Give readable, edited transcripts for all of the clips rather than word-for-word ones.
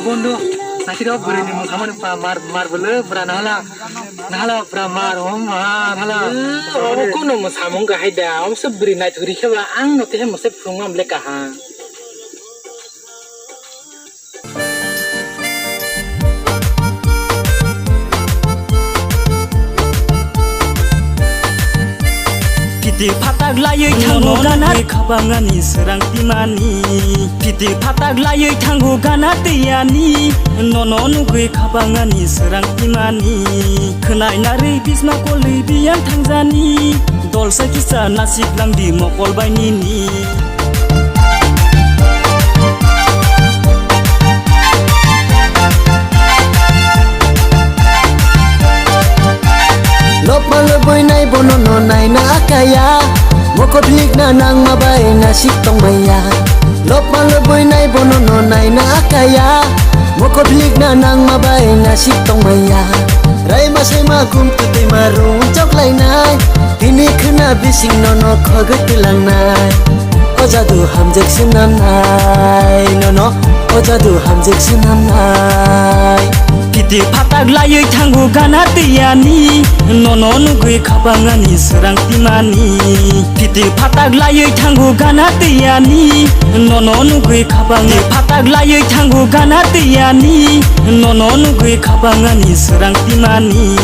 বন্ধু নাচিরও বুড়ি নিমু খামান মার বলে ব্রা নালা ব্রা মার নালা কোন সামং গাহাই da omse bri nai thuri khaba ang no te mose phungam le kaha Piti patak layoi tanggo gana kabangani serang timani Piti patak layoi tanggo gana teyani Nono nugui kabangani serang timani Kenai nari bisma kolei biang tangzani Dolsa kisa nasib lang di mokol bainini Lop malaboi nai bono no nai na akaya Moko blik na nang mabai na sitong maya Lop malaboi nai bono no nai na akaya Moko blik na nang mabai na sitong maya Rai masai magum tuti marung chok lai nai Tini khna bising no no khogat tilang nai Ojadu hamjek sinam nai no no Ojadu hamjek sinam nai Piti patak layoi tanggo gana teyani Nono nugui kabangani serang timani Piti patak layoi tanggo gana teyani Nono nugui kabangani patak layoi tanggo gana teyani Nono nugui kabangani serang timani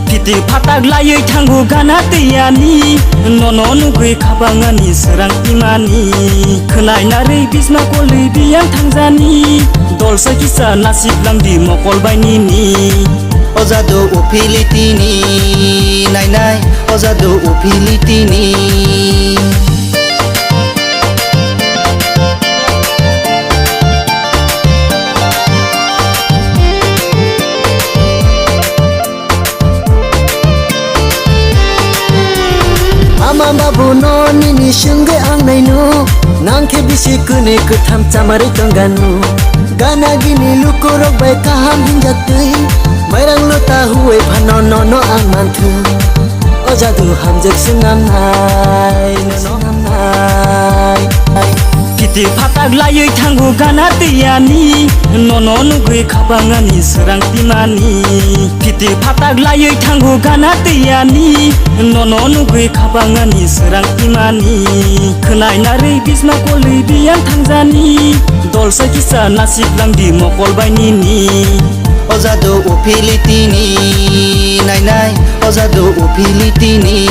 Piti patak layoi tanggo gana teyani Nono nugui kabangani serang timani Kenai nari bisma kolei biang tangzani Dolsa kisa nasib lang di mokol bainini Ojado upilitini nai nai Ojado upilitini Ama babu no nini shunge ang nai nu Nangke bisi kune kutam camari tongganu Gana gini lukurok bai kaham hinjatui Mairang lo tahuwe pano no no ang mantu Ojadu hamjek sinam nai no no nai Piti patak layoi tanggo gana teyani Nono nugui kabangani serang timani Piti patak layoi tanggo gana teyani Nono nugui kabangani serang timani Kenai nari bisma kolei biang tangzani Dolsa kisa nasib lang di mokol bainini Ojado upilitini nai nai Ojado upilitini